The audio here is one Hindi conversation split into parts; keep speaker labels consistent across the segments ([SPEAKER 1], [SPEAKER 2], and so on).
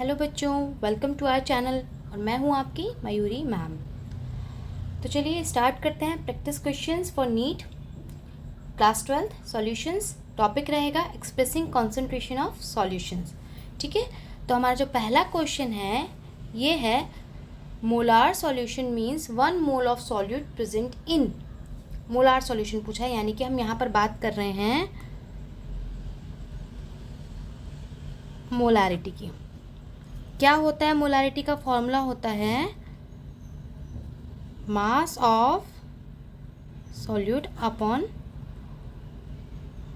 [SPEAKER 1] हेलो बच्चों, वेलकम टू आवर चैनल और मैं हूं आपकी मयूरी मैम। तो चलिए स्टार्ट करते हैं practice questions for NEET class 12 solutions. Topic रहेगा एक्सप्रेसिंग कंसंट्रेशन ऑफ सॉल्यूशंस। ठीक है, तो हमारा जो पहला क्वेश्चन है ये है molar solution means 1 mole of solute present in. Molar solution पूछा है, यानी कि हम यहाँ पर बात कर रहे हैं मोलारिटी की। क्या होता है मोलारिटी का फॉर्मूला होता है mass of solute upon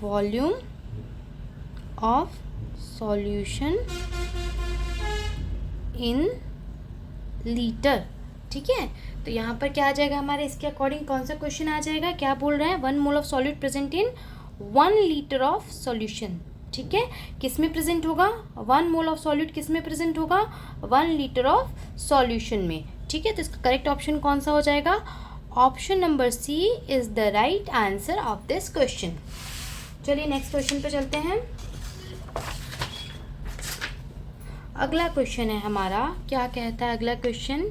[SPEAKER 1] volume of solution in litre. ठीक है, तो यहाँ पर क्या आ जाएगा हमारे इसके अकॉर्डिंग, कौन सा क्वेश्चन आ जाएगा, क्या बोल रहे हैं 1 mole of solute present in 1 litre of solution. ठीक है, किस में प्रेजेंट होगा 1 मोल ऑफ सॉल्यूट, किस में प्रेजेंट होगा 1 लीटर ऑफ सॉल्यूशन में। ठीक है, तो इसका करेक्ट ऑप्शन कौन सा हो जाएगा, option number C is the right answer of this question. चलिए नेक्स्ट क्वेश्चन पे चलते हैं। अगला क्वेश्चन है हमारा, क्या कहता है अगला क्वेश्चन,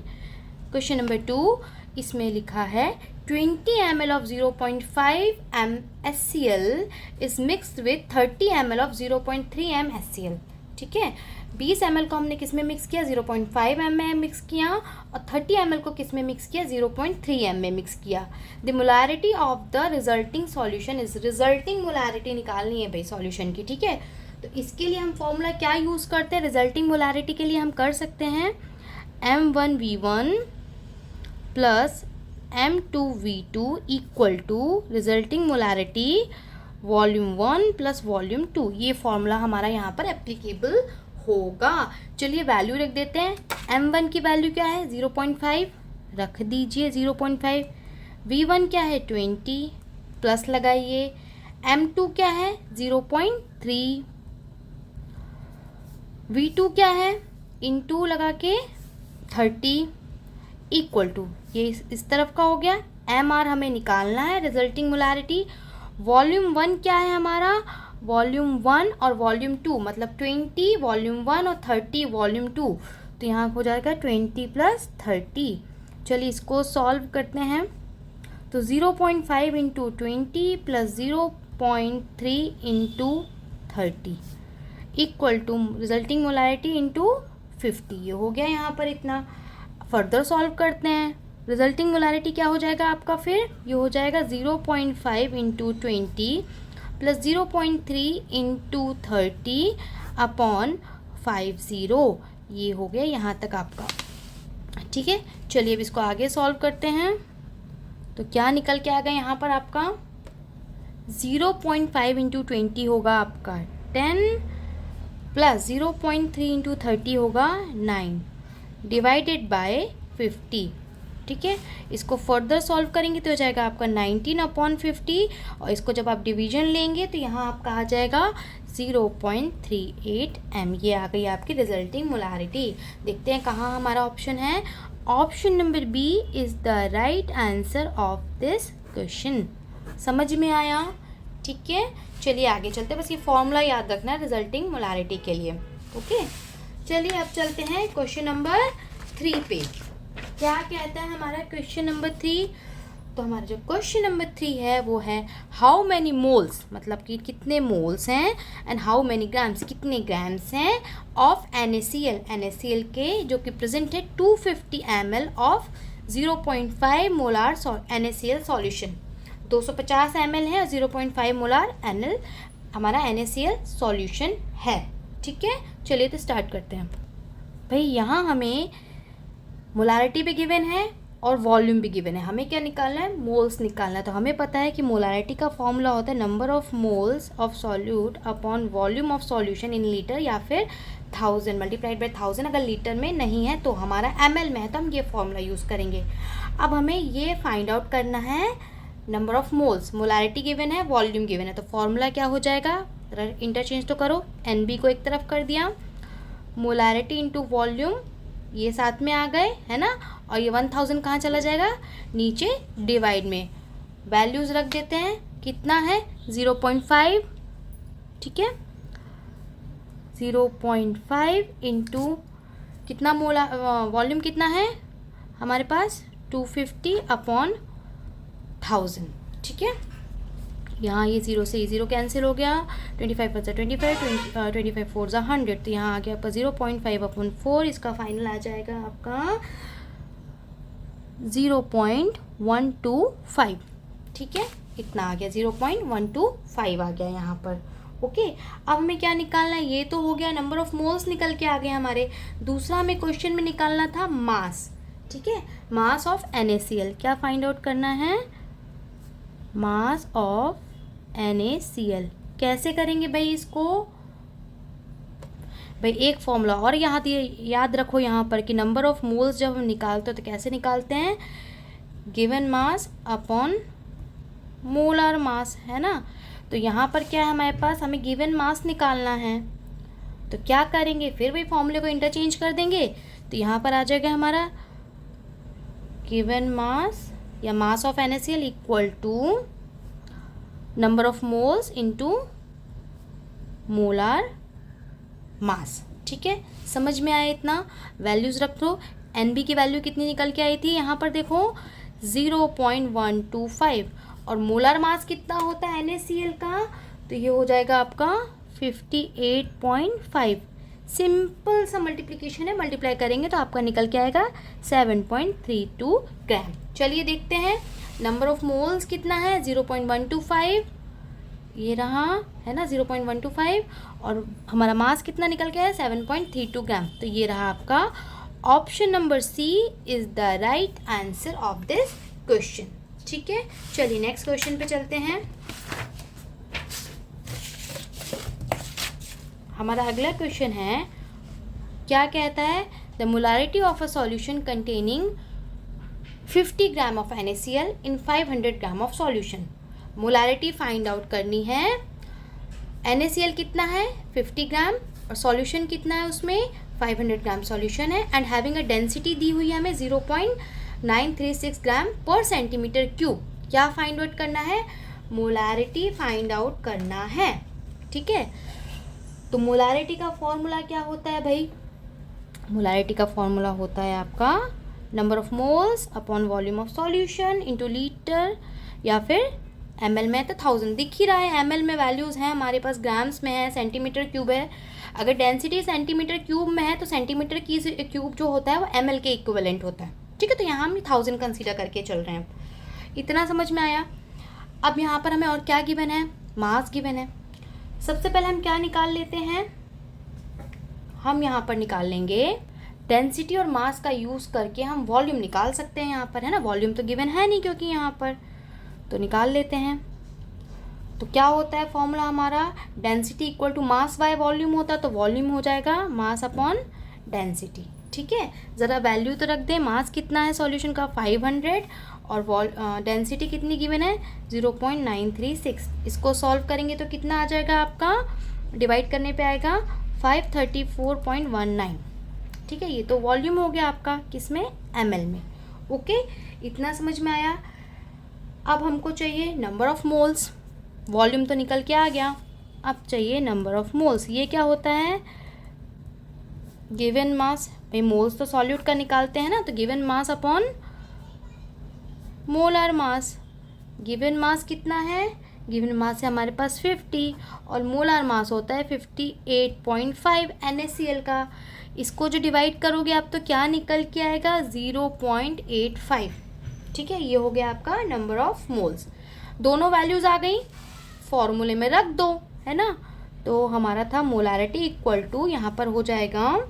[SPEAKER 1] क्वेश्चन नंबर 2। इसमें लिखा है 20 ml of 0.5 m HCl is mixed with 30 ml of 0.3 m HCl। ठीक है, 20 ml को हमने किस में मिक्स किया, 0.5 m में मिक्स किया, और 30 ml को किस में मिक्स किया, 0.3 m में मिक्स किया। The molarity of the resulting solution is, resulting molarity निकालनी है भाई सॉल्यूशन की। ठीक है, तो इसके लिए हम फॉर्मूला क्या यूज़ करते हैं, रिजल्टिंग मोलारिटी के लिए हम कर सकते हैं M1V1 plus M2V2 equal to resulting molarity volume 1 plus volume 2। ये फॉर्मूला हमारा यहाँ पर एप्लीकेबल होगा। चलिए वैल्यू रख देते हैं। M1 की वैल्यू क्या है 0.5, रख दीजिए 0.5। V1 क्या है 20, प्लस लगाइए। M2 क्या है 0.3। V2 क्या है इनटू लगा के 30 इक्वल टू, ये इस तरफ का हो गया। MR हमें निकालना है, रिजल्टिंग मोलारिटी। वॉल्यूम 1 क्या है हमारा, वॉल्यूम 1 और वॉल्यूम 2, मतलब 20 वॉल्यूम 1 और 30 वॉल्यूम 2, तो यहाँ हो जाएगा 20 प्लस 30। चलिए इसको सॉल्व करते हैं। तो 0.5 into 20 plus 0.3 into 30 equal to resulting molarity into 50। ये हो गया यहाँ पर इतना। फर्दर सॉल्व करते हैं, रिजल्टिंग मोलारिटी क्या हो जाएगा आपका, फिर ये हो जाएगा 0.5 इंटू 20 प्लस 0.3 इंटू 30 अपॉन 50। ये हो गया यहाँ तक आपका। ठीक है, चलिए अब इसको आगे सॉल्व करते हैं। तो क्या निकल के आ गया यहाँ पर आपका 0.5 इंटू 20 होगा आपका 10 प्लस 0.3 इंटू 30 होगा 9 डिवाइडेड बाय 50। ठीक है, इसको फर्दर सॉल्व करेंगे तो हो जाएगा आपका 19 अपॉन 50, और इसको जब आप डिवीजन लेंगे तो यहाँ आपका आ जाएगा 0.38 m। ये आ गई आपकी रिजल्टिंग मोलारिटी। देखते हैं कहाँ हमारा ऑप्शन है, option number B is the right answer of this question. समझ में आया? ठीक है, चलिए आगे चलते हैं। बस ये फॉर्मूला याद रखना है रिजल्टिंग मोलारिटी के लिए। ओके, चलिए अब चलते हैं क्वेश्चन नंबर 3 पे। क्या कहता है हमारा क्वेश्चन नंबर 3, तो हमारा जो क्वेश्चन नंबर 3 है वो है हाउ मैनी मोल्स, मतलब कि कितने मोल्स हैं, एंड हाउ मैनी ग्राम्स, कितने ग्राम्स हैं ऑफ NaCl, NaCl के जो कि प्रेजेंट है 250 ml of 0.5 molar NaCl solution. 250 ml है और 0.5 मोलार NL हमारा NaCl सॉल्यूशन है। ठीक है, चलिए तो स्टार्ट करते हैं। भाई यहाँ हमें मोलारिटी भी गिवन है और वॉल्यूम भी गिवन है, हमें क्या निकालना है, मोल्स निकालना है। तो हमें पता है कि मोलारिटी का फॉर्मूला होता है number of moles of solute upon volume of solution in litre, या फिर 1000 मल्टीप्लाइड बाय 1000। अगर लीटर में नहीं है तो हमारा ml में है, तो हम ये फॉर्मूला यूज़ करेंगे। अब हमें ये फाइंड आउट करना है number of moles, molarity given है, वॉल्यूम गिवन है, तो फॉर्मूला क्या हो जाएगा, इंटरचेंज तो करो, NB को एक तरफ कर दिया, मोलारिटी इंटू वॉल्यूम ये साथ में आ गए है ना, और ये 1000 कहाँ चला जाएगा, नीचे डिवाइड में। वैल्यूज़ रख देते हैं, कितना है 0.5। ठीक है, 0.5 इंटू कितना मोला वॉल्यूम कितना है हमारे पास 250 अपॉन 1000, ठीक है। यहाँ ये 0 से 0 कैंसिल हो गया, 25 पर 25, 25 4 100, तो यहाँ आ गया आपका 0.5 अपॉन 4, इसका फाइनल आ जाएगा आपका 0.125, ठीक है। इतना आ गया 0.125 आ गया यहाँ पर। ओके, अब हमें क्या निकालना है, ये तो हो गया नंबर ऑफ मोल्स निकल के आ गए हमारे। दूसरा हमें क्वेश्चन में निकालना था मास, ठीक है, मास ऑफ NaCl। क्या फाइंड आउट करना है, मास ऑफ NaCl। कैसे करेंगे भाई इसको, भाई एक फॉर्मूला और यहाँ याद रखो यहाँ पर कि नंबर ऑफ मोल्स जब हम निकालते हैं तो कैसे निकालते हैं, given mass upon molar mass, है ना। तो यहाँ पर क्या है हमारे पास, हमें गिवन मास निकालना है, तो क्या करेंगे, फिर भी फॉर्मूले को इंटरचेंज कर देंगे। तो यहाँ पर आ जाएगा हमारा गिवन मास या mass of NaCl equal to number of moles into molar mass, ठीक है। समझ में आया इतना, वैल्यूज़ रख दो। NB की वैल्यू कितनी निकल के आई थी, यहाँ पर देखो 0.125, और मोलर मास कितना होता है NaCl का, तो ये हो जाएगा आपका 58.5। सिंपल सा मल्टीप्लिकेशन है, मल्टीप्लाई करेंगे तो आपका निकल के आएगा 7.32 ग्राम। चलिए देखते हैं नंबर ऑफ मोल्स कितना है, 0.125, ये रहा है ना 0.125, और हमारा मास कितना निकल के है 7.32 ग्राम। तो ये रहा आपका option number C is the right answer of this question, ठीक है। चलिए नेक्स्ट क्वेश्चन पे चलते हैं। हमारा अगला क्वेश्चन है, क्या कहता है, the molarity of a solution containing 50 gram of NaCl in 500 gram of solution. Molarity find out करनी है, NaCl कितना है 50 ग्राम और सॉल्यूशन कितना है उसमें 500 ग्राम सॉल्यूशन है, एंड हैविंग अ डेंसिटी दी हुई है हमें 0.936 ग्राम पर सेंटीमीटर क्यूब। क्या फाइंड आउट करना है, मोलारिटी फाइंड आउट करना है, ठीक है। तो मोलारिटी का फॉर्मूला क्या होता है भाई, मोलारिटी का फॉर्मूला होता है आपका number of moles upon volume of solution into litre, या फिर ml में तो 1000 दिख ही रहा है, ml में वैल्यूज़ हैं हमारे पास, ग्राम्स में है, सेंटीमीटर क्यूब है। अगर डेंसिटी सेंटीमीटर क्यूब में है तो सेंटीमीटर की क्यूब जो होता है वो ml के इक्विवेलेंट होता है, ठीक है। तो यहाँ हम 1000 कंसीडर करके चल रहे हैं, इतना समझ में आया। अब यहाँ पर हमें और क्या गिवन है, मास गिवन है। सबसे पहले हम क्या निकाल लेते हैं, हम यहाँ पर निकाल लेंगे डेंसिटी और मास का यूज़ करके हम वॉल्यूम निकाल सकते हैं यहाँ पर, है ना। वॉल्यूम तो गिवन है नहीं क्योंकि यहाँ पर, तो निकाल लेते हैं। तो क्या होता है फॉर्मूला हमारा, density equal to mass by volume होता है, तो वॉल्यूम हो जाएगा मास अपॉन डेंसिटी, ठीक है। ज़रा वैल्यू तो रख दें, मास कितना है सॉल्यूशन का 500 और डेंसिटी कितनी गिवन है 0.936। इसको सॉल्व करेंगे तो कितना आ जाएगा आपका, डिवाइड करने पे आएगा 534.19, ठीक है। ये तो वॉल्यूम हो गया आपका किस में, ml में, ओके। इतना समझ में आया। अब हमको चाहिए नंबर ऑफ मोल्स, वॉल्यूम तो निकल के आ गया, अब चाहिए नंबर ऑफ मोल्स। ये क्या होता है, गिवन मास, भाई मोल्स तो सॉल्यूट का निकालते हैं ना, तो given mass upon molar mass. Given mass कितना है, गिवन मास है हमारे पास 50 और मोलर मास होता है 58.5 NaCl का। इसको जो डिवाइड करोगे आप तो क्या निकल के आएगा 0.85, ठीक है। ये हो गया आपका नंबर ऑफ मोल्स। दोनों वैल्यूज़ आ गई, फॉर्मूले में रख दो, है ना। तो हमारा था मोलारिटी इक्वल टू, यहाँ पर हो जाएगा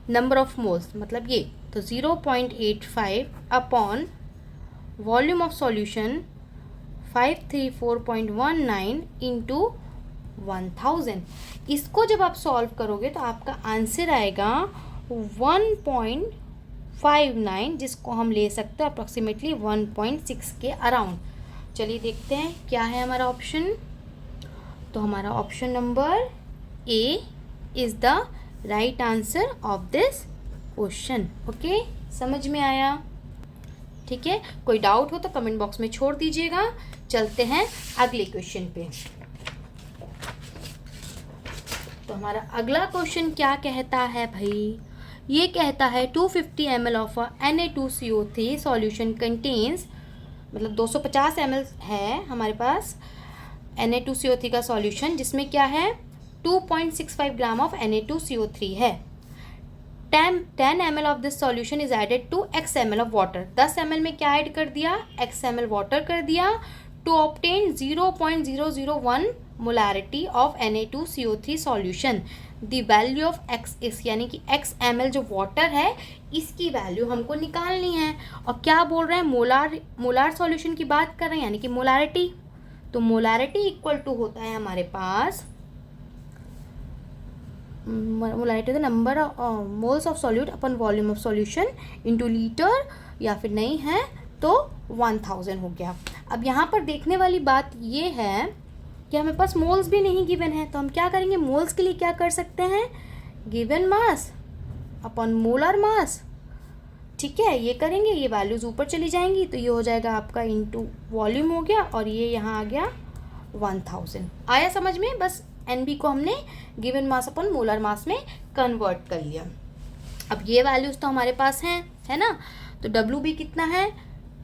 [SPEAKER 1] नंबर ऑफ मोल्स, मतलब ये, तो 0.85 upon volume of solution 534.19 into 1000। इसको जब आप सॉल्व करोगे तो आपका आंसर आएगा 1.59, जिसको हम ले सकते हैं अप्रॉक्सीमेटली 1.6 के अराउंड। चलिए देखते हैं क्या है हमारा ऑप्शन। तो हमारा option number A is the right answer of this question, okay. समझ में आया, ठीक है। कोई डाउट हो तो कमेंट बॉक्स में छोड़ दीजिएगा। चलते हैं अगले क्वेश्चन पे। तो हमारा अगला क्वेश्चन क्या कहता है भाई? ये कहता है 250 ml of Na2CO3 solution contains, मतलब 250 ml है हमारे पास Na2CO3 का सॉल्यूशन, जिसमें क्या है 2.65 ग्राम ऑफ Na2CO3 है। 10 ml of this solution is added to x ml of water. 10 ml में क्या ऐड कर दिया? x ml वाटर कर दिया to obtain 0.001 molarity of Na2CO3 solution. The value of x is, यानी कि x ml जो वाटर है इसकी वैल्यू हमको निकालनी है। और क्या बोल रहे हैं? मोलार सॉल्यूशन की बात कर रहे हैं, यानी कि मोलारिटी। तो मोलारिटी इक्वल टू होता है हमारे पास, molarity the number moles of solute upon volume of solution into litre, या फिर नहीं है तो 1000 हो गया। अब यहाँ पर देखने वाली बात ये है कि हमेरे पास मोल्स भी नहीं गिवन है, तो हम क्या करेंगे? मोल्स के लिए क्या कर सकते हैं? Given mass upon molar mass, ठीक है, ये करेंगे, ये वैल्यूज़ ऊपर चली जाएंगी, तो ये हो जाएगा आपका इनटू वॉल्यूम हो गया, और ये यहाँ आ गया 1000। आया समझ में? बस NB को हमने गिवन मास अपन मोलर मास में कन्वर्ट कर लिया। अब ये वैल्यूज़ तो हमारे पास हैं, है ना? तो WB कितना है?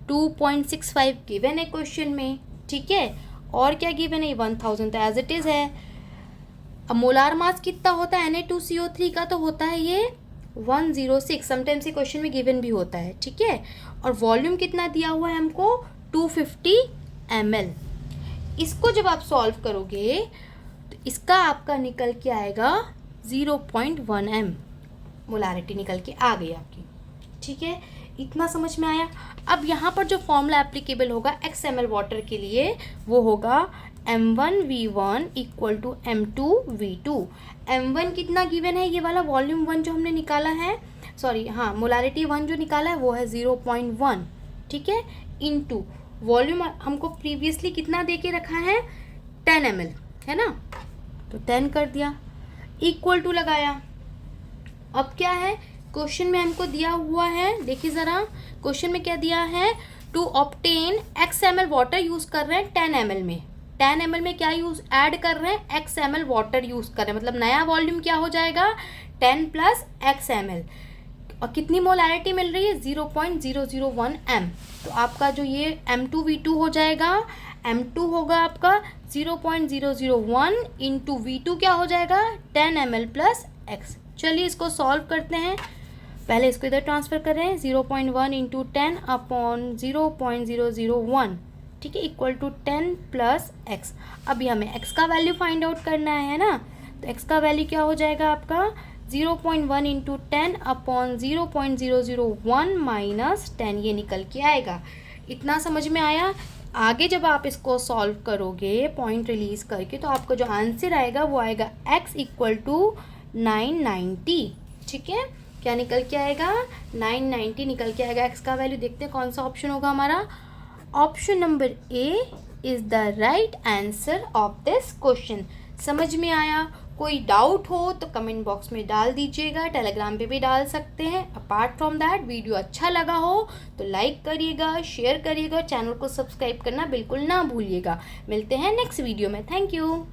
[SPEAKER 1] 2.65 गिवन है क्वेश्चन में, ठीक है। और क्या गिवन है? 1000 तो एज इट इज़ है। अब मोलार मास कितना होता है Na2CO3 का? तो होता है ये 106। समटाइम्स ये क्वेश्चन में गिवन भी होता है, ठीक है। और वॉल्यूम कितना दिया हुआ है हमको? 250 ml। इसको जब आप सॉल्व करोगे तो इसका आपका निकल के आएगा 0.1 m मोलारिटी निकल के आ गई आपकी, ठीक है। इतना समझ में आया? अब यहाँ पर जो फॉर्मूला एप्लीकेबल होगा x ml वाटर के लिए वो होगा m1v1 equal to m2v2। m1 कितना गिवन है? ये वाला वॉल्यूम 1 जो हमने निकाला है, सॉरी हाँ, मोलारिटी 1 जो निकाला है वो है 0.1, ठीक है, इनटू वॉल्यूम हमको प्रीवियसली कितना दे के रखा है? 10 ml, है ना? तो 10 कर दिया, इक्वल टू लगाया। अब क्या है? क्वेश्चन में हमको दिया हुआ है, देखिए ज़रा क्वेश्चन में क्या दिया है? To obtain x ml water use कर रहे हैं 10 ml में। 10 ml में क्या यूज़ ऐड कर रहे हैं? x ml वाटर यूज़ कर रहे हैं, मतलब नया वॉल्यूम क्या हो जाएगा? 10 प्लस x ml। और कितनी मोलारिटी मिल रही है? 0.001 m। तो आपका जो ये m2v2 हो जाएगा, m2 होगा आपका 0.001 इंटू v2 क्या हो जाएगा? 10 ml प्लस x। चलिए इसको सॉल्व करते हैं। पहले इसको इधर ट्रांसफ़र कर रहे हैं, 0.1 इंटू 10 अपॉन 0.001, ठीक है, इक्वल टू 10 प्लस x। अभी हमें x का वैल्यू फाइंड आउट करना है ना, तो x का वैल्यू क्या हो जाएगा आपका? 0.1 इंटू 10 अपॉन 0.001 माइनस 10, ये निकल के आएगा। इतना समझ में आया? आगे जब आप इसको सॉल्व करोगे पॉइंट रिलीज करके, तो आपका जो आंसर आएगा वो आएगा x इक्वल टू 990, ठीक है। क्या निकल के आएगा? 990 निकल के आएगा। x का वैल्यू देखते हैं कौन सा ऑप्शन होगा हमारा। Option number A is the right answer of this question. समझ में आया? कोई डाउट हो तो कमेंट बॉक्स में डाल दीजिएगा, टेलीग्राम पे भी डाल सकते हैं। अपार्ट फ्रॉम दैट, वीडियो अच्छा लगा हो तो लाइक करिएगा, शेयर करिएगा, चैनल को सब्सक्राइब करना बिल्कुल ना भूलिएगा। मिलते हैं नेक्स्ट वीडियो में। Thank you.